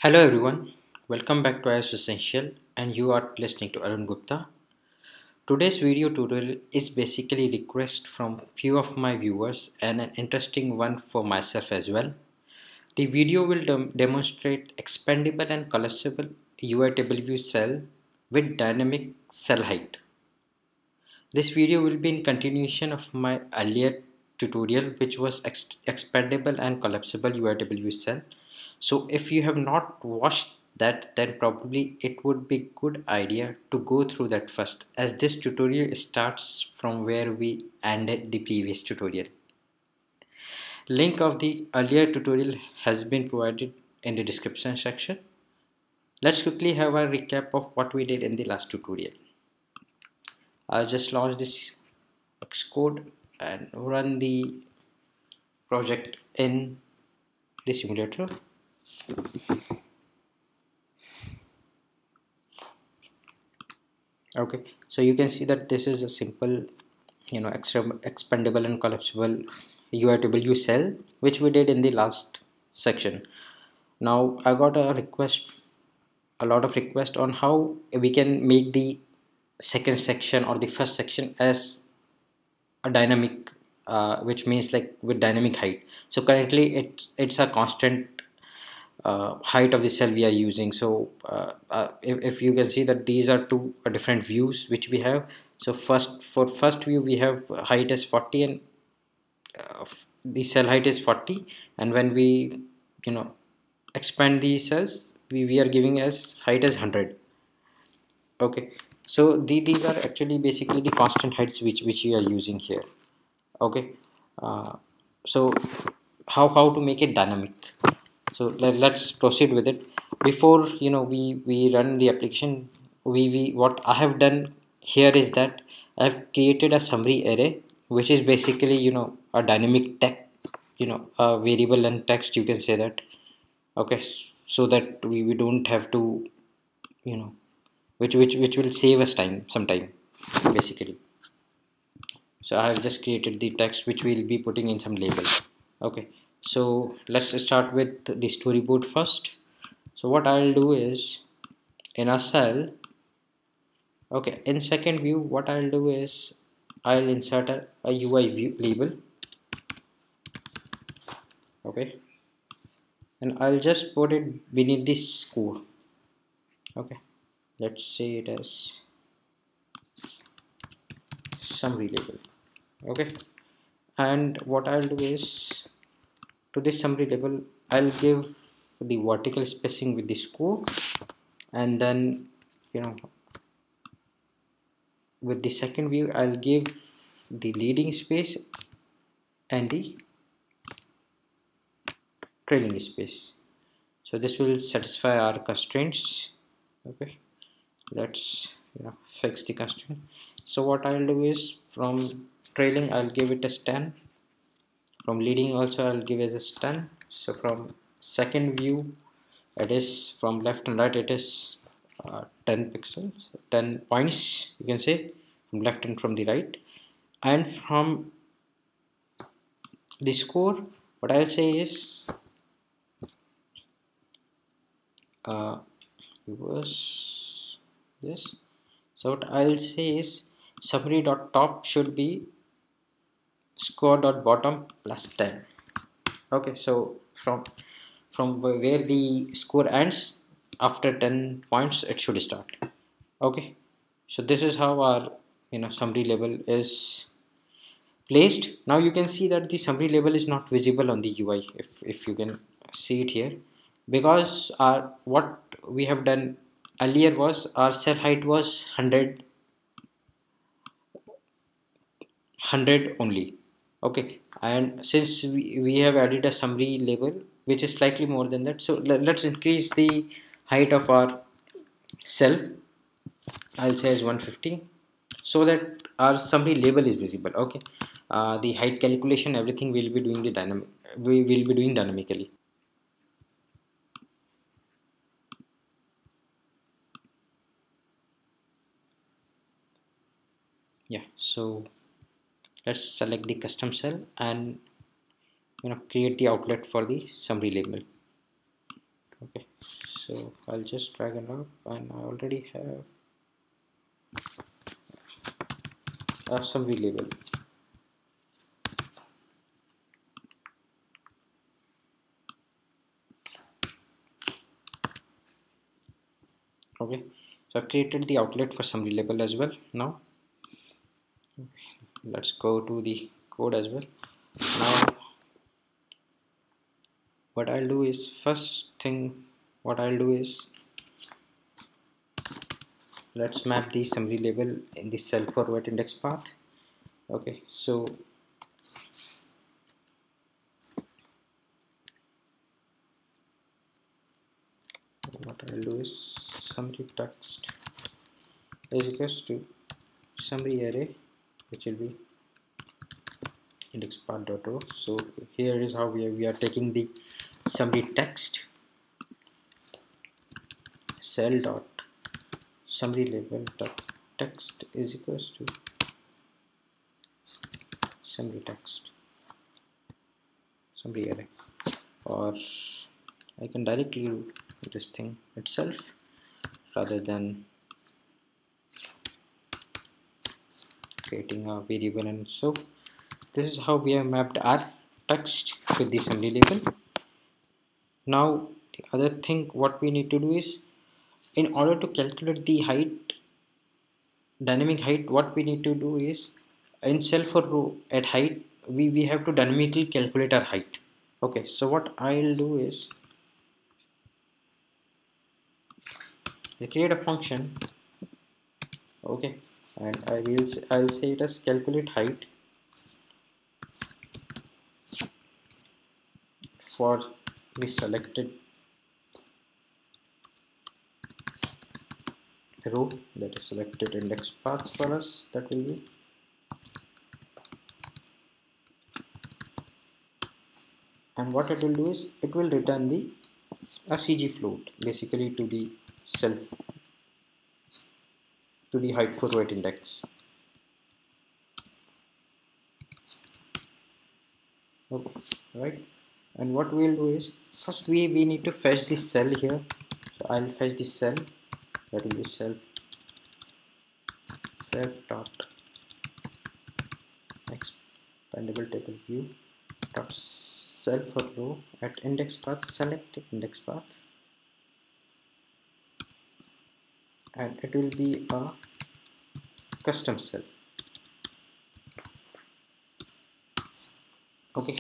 Hello everyone, welcome back to IS Essential and you are listening to Arun Gupta. Today's video tutorial is basically a request from few of my viewers and an interesting one for myself as well. The video will demonstrate expandable and collapsible UITableView cell with dynamic cell height. This video will be in continuation of my earlier tutorial which was expandable and collapsible UITableView cell. So if you have not watched that, then probably it would be good idea to go through that first, as this tutorial starts from where we ended the previous tutorial. Link of the earlier tutorial has been provided in the description section. Let's quickly have a recap of what we did in the last tutorial. I'll just launch this Xcode and run the project in the simulator. Okay, so you can see that this is a simple expandable and collapsible UITableView cell which we did in the last section. Now I got a lot of request on how we can make the second section or the first section as a dynamic, which means like with dynamic height. So currently it's a constant height of the cell we are using. So if you can see that these are two different views which we have. So for first view we have height as 40 and the cell height is 40, and when we expand the cells, we are giving as height as 100. Okay, so these are actually basically the constant heights which we are using here. Okay, so how to make it dynamic. So let's proceed with it. Before we run the application, we what I have done here is that I have created a summary array which is basically a dynamic text, a variable and text, you can say that. Okay, so that we don't have to which will save us some time basically. So I have just created the text which we'll be putting in some label. Okay, so let's start with the storyboard first. So what I'll do is, in a cell, okay, in second view, what I'll do is I'll insert a UI view label. Okay, and I'll just put it beneath the score. Okay, let's say it as summary label. Okay, and what I'll do is, to this summary label I'll give the vertical spacing with the score, and then with the second view I'll give the leading space and the trailing space. So this will satisfy our constraints. Okay, let's fix the constraint. So what I'll do is, from trailing I'll give it as 10, from leading also I'll give as a 10. So from second view, it is from left and right, it is 10 pixels, 10 points, you can say, from left and from the right. And from the score, what I'll say is reverse this. So what I'll say is summary.top should be score.bottom plus 10. Okay, so from where the score ends, after 10 points it should start. Okay, so this is how our summary label is placed. Now you can see that the summary label is not visible on the UI, if you can see it here, because what we have done earlier was our cell height was 100 only. Okay, and since we have added a summary label which is slightly more than that, so let's increase the height of our cell. I'll say as 150, so that our summary label is visible. Okay, the height calculation, everything will be doing we will be doing dynamically. Yeah, so let's select the custom cell and create the outlet for the summary label. Okay, so I'll just drag it up, and I already have a summary label. Okay, so I've created the outlet for summary label as well. Now let's go to the code as well. Now what I'll do is, first thing what I'll do is, let's map the summary label in the cell forward index path. Okay, so what I'll do is, summary text is equals to summary array, which will be index path dot row. So here is how we are taking the summary text cell dot summary label dot text is equals to summary text summary array, or I can directly do this thing itself rather than creating a variable. And so this is how we have mapped our text with the summary label. Now the other thing what we need to do is, in order to calculate the height, dynamic height, what we need to do is, in cell for row at height, we have to dynamically calculate our height. Okay, so what I'll do is, I create a function. Okay, and I will say it as calculate height for the selected row, that is selected index path for us, that will be, and what it will do is, it will return the a CG float basically to the self to the height forward index. Okay, right, and what we will do is, first we need to fetch this cell here. So I'll fetch this cell, that will be self dot expandable table view dot cell for row at index path, select index path, and it will be a custom cell. Okay,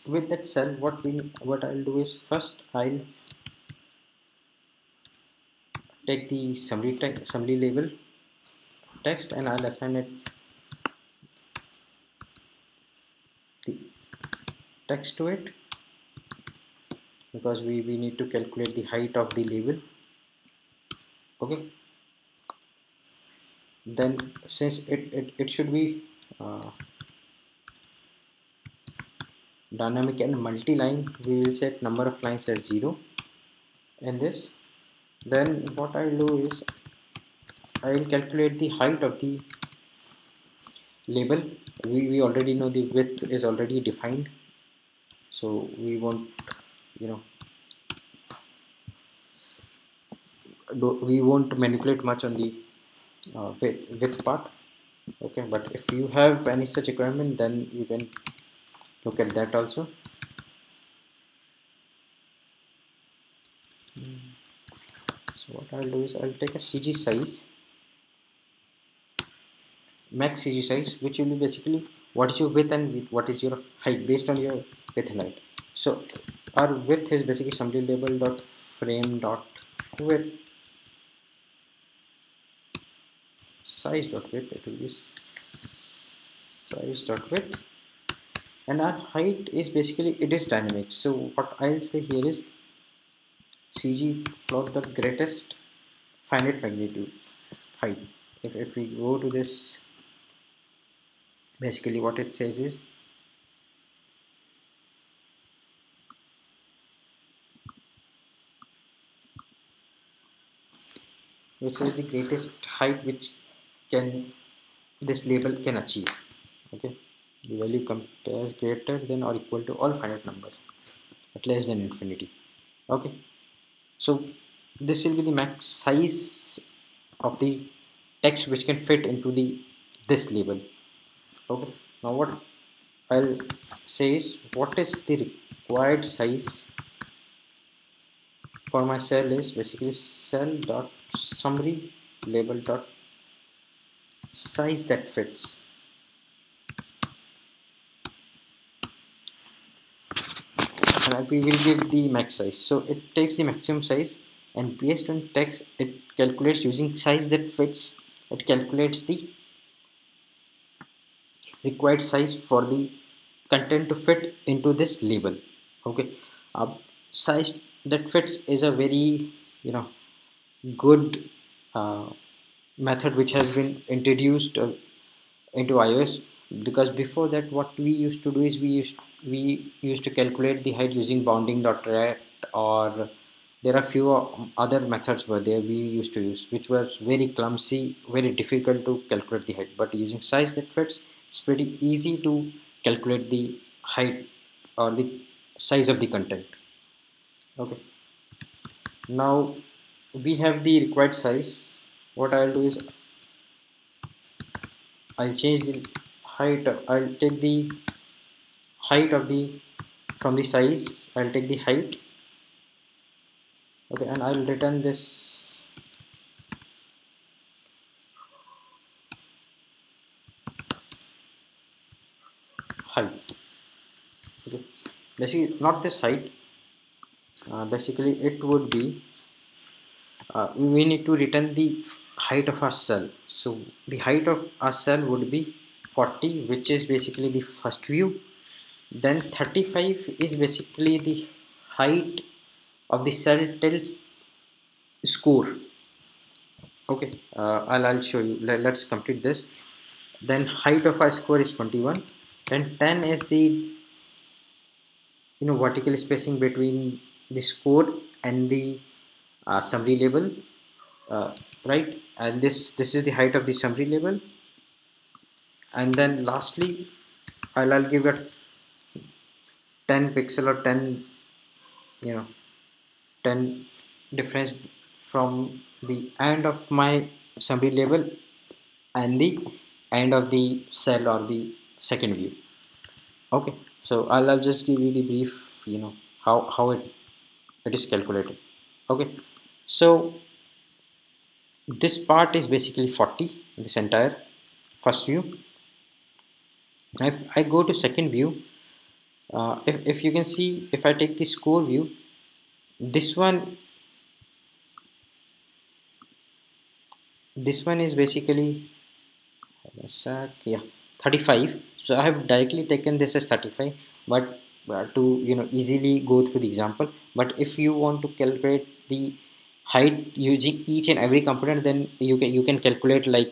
with that cell, what I'll do is, first I'll take the summary label text, and I'll assign it the text to it, because we need to calculate the height of the label. Okay, then since it should be dynamic and multi-line, we will set number of lines as 0 in this. Then what I'll do is, I will calculate the height of the label. We already know the width is already defined, so we won't, you know, we won't manipulate much on the width part. Okay, but if you have any such requirement, then you can look at that also. So what I'll do is, I'll take a CG size, max CG size, which will be basically what is your width and what is your height based on your width and height. So our width is basically summary label dot frame dot width, size dot width, it will be size dot width, and our height is basically, it is dynamic. So what I'll say here is, CG plot the greatest finite magnitude height. If we go to this, basically what it says is, which is the greatest height which can this label can achieve. Okay, the value compares greater than or equal to all finite numbers at less than infinity. Okay, so this will be the max size of the text which can fit into the this label. Okay, now what I'll say is, what is the required size for my cell is basically cell dot summary label dot size that fits, and we will give the max size. So it takes the maximum size, and based on text it calculates using size that fits. It calculates the required size for the content to fit into this label. Okay, uh, size that fits is a very, you know, good uh, method which has been introduced into iOS, because before that what we used to do is we used to calculate the height using bounding.ret, or there are few other methods were there we used to use, which was very clumsy, very difficult to calculate the height. But using size that fits, it's pretty easy to calculate the height or the size of the content. Okay, now we have the required size. What I'll do is I'll change the height. I'll take the height of the, from the size I'll take the height. Okay, and I'll return this height. Okay, basically not this height, basically it would be we need to return the height of our cell. So the height of our cell would be 40, which is basically the first view. Then 35 is basically the height of the cell till score. Okay, I'll show you. Let's complete this. Then height of our score is 21. Then 10 is the, you know, vertical spacing between the score and the summary label, uh, right? And this is the height of the summary label. And then lastly I'll give a 10 pixel or 10, you know, 10 difference from the end of my summary label and the end of the cell or the second view. Okay, so I'll just give you the brief, you know, how it is calculated. Okay, so this part is basically 40, this entire first view. If I go to second view, if you can see, if I take the score view, this one is basically, yeah, 35. So I have directly taken this as 35, but to, you know, easily go through the example. But if you want to calculate the height using each and every component, then you can calculate like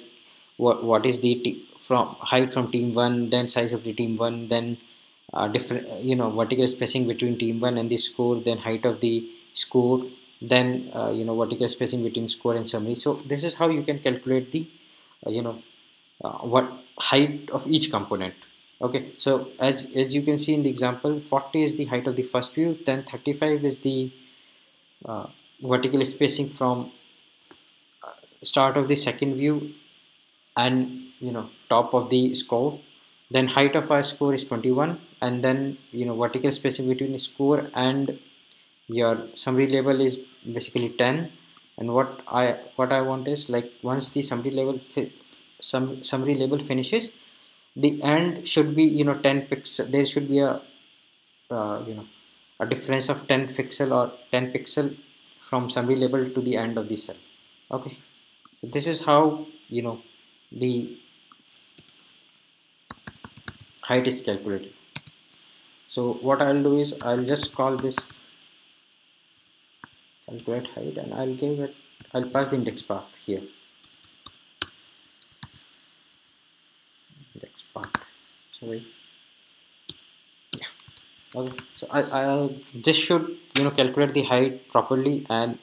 what is the from height from team 1, then size of the team 1, then different, you know, vertical spacing between team 1 and the score, then height of the score, then you know, vertical spacing between score and summary. So this is how you can calculate the you know, what height of each component. Okay, so as you can see in the example, 40 is the height of the first view, then 35 is the uh, vertical spacing from start of the second view and, you know, top of the score. Then height of our score is 21, and then, you know, vertical spacing between the score and your summary label is basically 10. And what I want is, like, once the summary label finishes, the end should be, you know, 10 pixel. There should be a you know, a difference of 10 pixel or 10 pixel from summary label to the end of the cell. Okay, this is how, you know, the height is calculated. So what I'll do is I'll just call this calculate height, and I'll pass the index path here, index path, sorry. Okay, so I this should, you know, calculate the height properly, and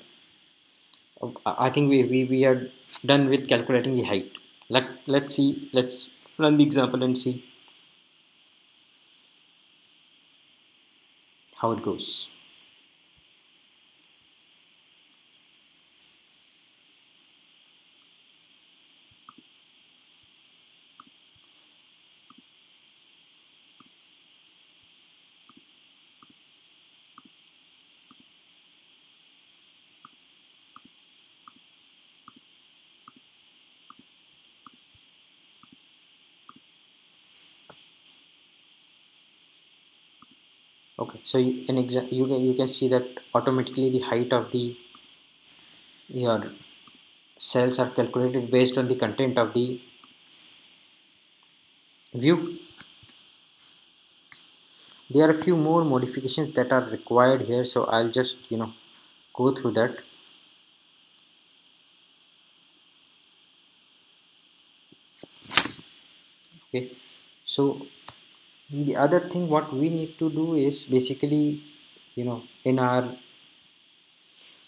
I think we are done with calculating the height. Let's see, let's run the example and see how it goes. Okay, so you can see that automatically the height of the your cells are calculated based on the content of the view. There are a few more modifications that are required here, so I'll just go through that. Okay, so the other thing what we need to do is basically in our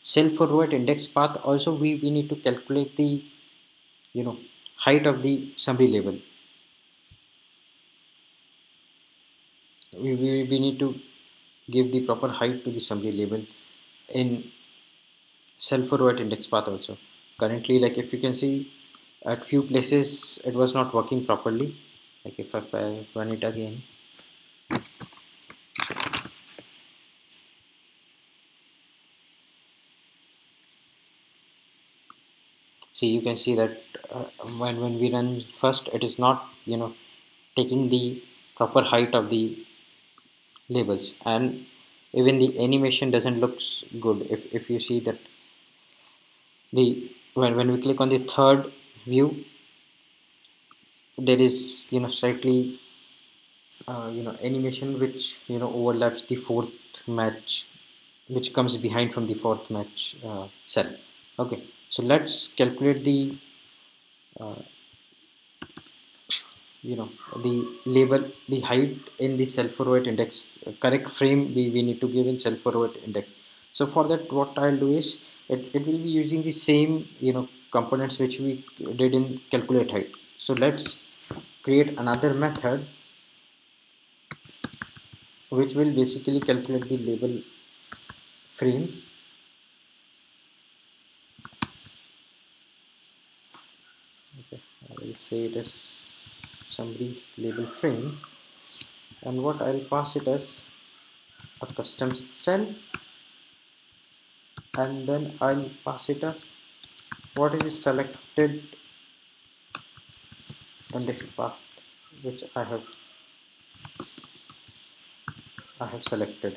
cell forward index path also we need to calculate the height of the summary label. We need to give the proper height to the summary label in cell forward index path also. Currently, like if you can see, at few places it was not working properly. Like if I run it again, see, you can see that when we run first, it is not taking the proper height of the labels, and even the animation doesn't looks good. If you see that the when we click on the third view, there is slightly animation which overlaps the fourth match, which comes behind from the fourth match cell. Okay, so let's calculate the uh, the label, the height in the cell forward index, correct frame we need to give in cell forward index. So for that, what I'll do is it will be using the same components which we did in calculate height. So let's create another method which will basically calculate the label frame. Okay, I will say it as summary label frame, and what I'll pass it as a custom cell, and then I'll pass it as what is selected index path which I have selected.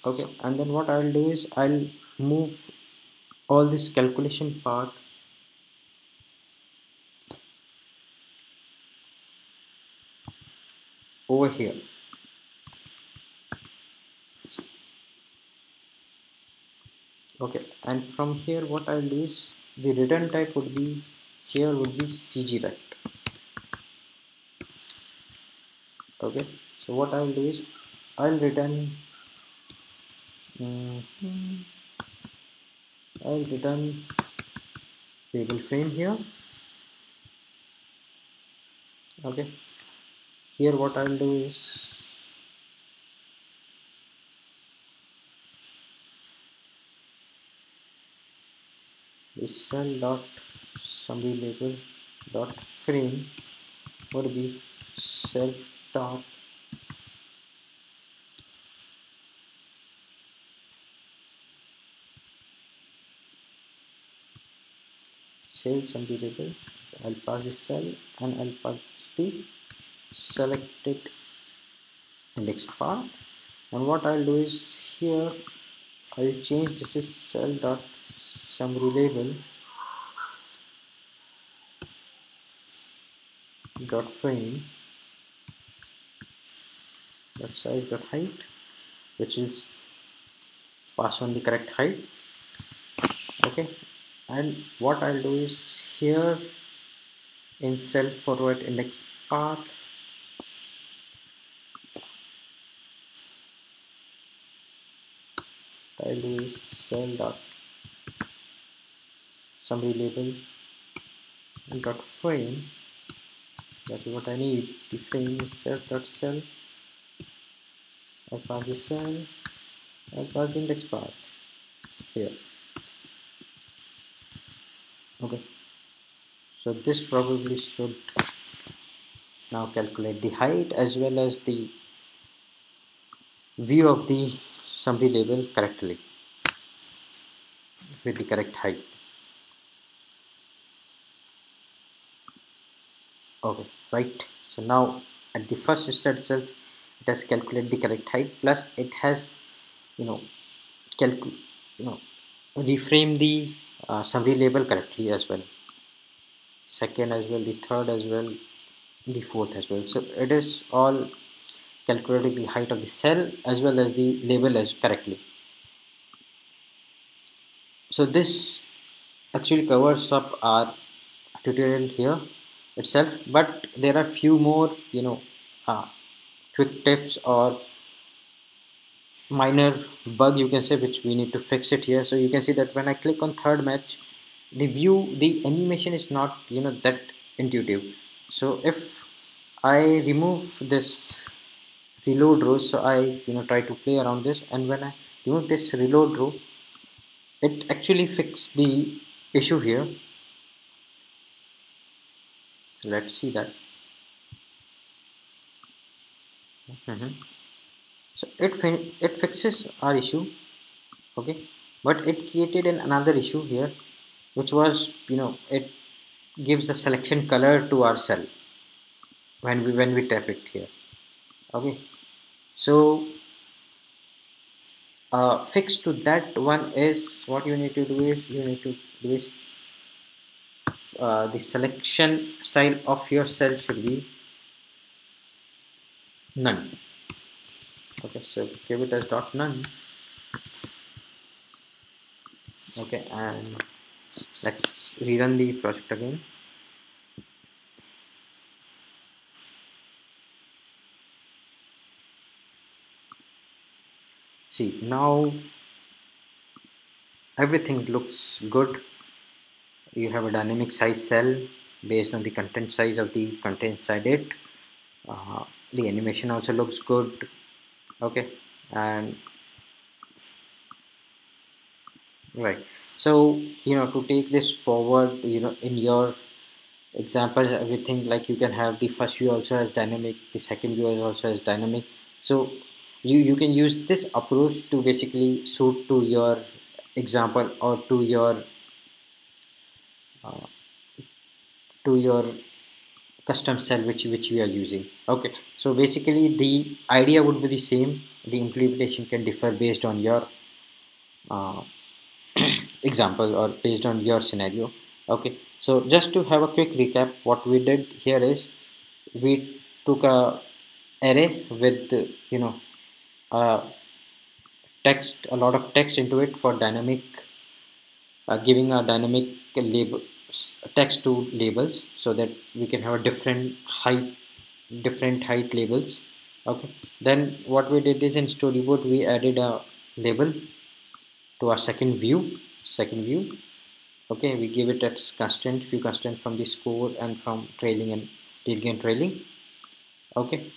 Okay, and then what I'll do is I'll move all this calculation part over here. Okay, and from here what I'll do is the return type would be CG rect. Okay, so what I'll do is I'll return mm, I'll return label frame here. Okay, here what I'll do is this cell dot summary label dot frame would be self dot cell summary label. I'll pass this cell and I'll pass the selected index path, and what I'll do is here I'll change this to cell dot summary label dot frame dot size dot height, which is pass on the correct height. Okay, and what I'll do is here in cell forward index path I'll do is cell dot summary label dot frame. That is what I need. The frame is self dot cell. I pass the cell. I pass the index path here. Okay, so this probably should now calculate the height as well as the view of the summary label correctly with the correct height. Okay, right, so now at the first step itself, it has calculated the correct height, plus it has, you know, calc you know reframe the summary label correctly as well, second as well, the third as well, the fourth as well. So it is all calculating the height of the cell as well as the label as correctly. So this actually covers up our tutorial here itself, but there are few more, uh, quick tips or minor bug, you can say, which we need to fix it here. So you can see that when I click on third match, the animation is not, that intuitive. So if I remove this reload row, so I, try to play around this, and when I remove this reload row, it actually fixed the issue here. So let's see that. Mhm. So it fixes our issue, okay, but it created another issue here, which was, it gives a selection color to our cell when we tap it here, okay. So fix to that one is, what you need to do is, the selection style of your cell should be none, okay. So give it as dot none, okay, and let's rerun the project again. See, now everything looks good. You have a dynamic size cell based on the content size of the content inside it. The animation also looks good, okay. And right, so, to take this forward, in your examples, everything, like, you can have the first view also as dynamic, the second view is also as dynamic. So you can use this approach to basically suit to your example, or to your custom cell which we are using, okay. So basically the idea would be the same, the implementation can differ based on your uh, example, or based on your scenario, okay. So just to have a quick recap, what we did here is, we took a array with, uh, text, a lot of text into it for dynamic, giving a dynamic label, text to labels, so that we can have a different height labels, okay. Then what we did is, in storyboard we added a label to our second view, okay. We give it as few constant from the score and from trailing and leading and trailing, okay.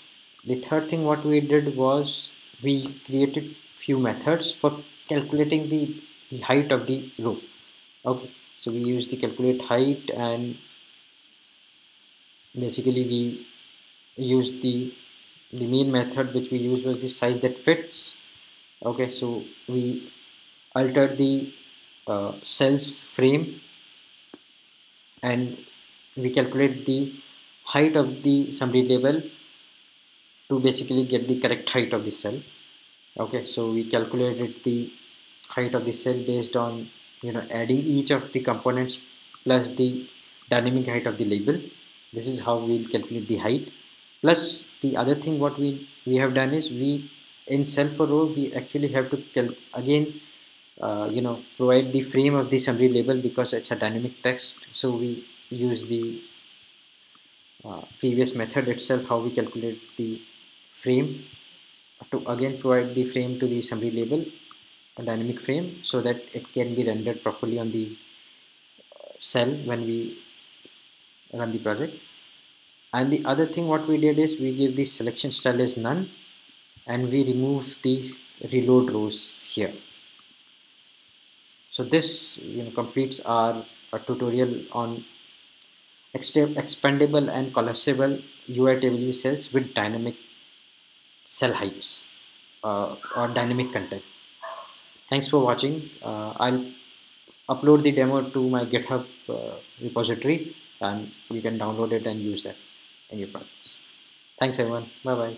The third thing what we did was, we created few methods for calculating the height of the row, okay. So we use the calculate height, and basically we use the main method which we use was the size that fits, okay. So we altered the cells frame, and we calculate the height of the summary label to basically get the correct height of the cell, okay. So we calculated the height of the cell based on, adding each of the components plus the dynamic height of the label. This is how we'll calculate the height. Plus the other thing what we have done is, we in cell for row we actually have to again, provide the frame of the summary label, because it's a dynamic text. So we use the previous method itself, how we calculate the frame, to again provide the frame to the summary label, a dynamic frame, so that it can be rendered properly on the cell when we run the project. And the other thing what we did is, we give the selection style as none, and we remove the reload rows here. So this, completes our tutorial on expandable and collapsible UITableView cells with dynamic cell heights, or dynamic content. Thanks for watching. I'll upload the demo to my GitHub repository, and you can download it and use that in your projects. Thanks everyone. Bye bye.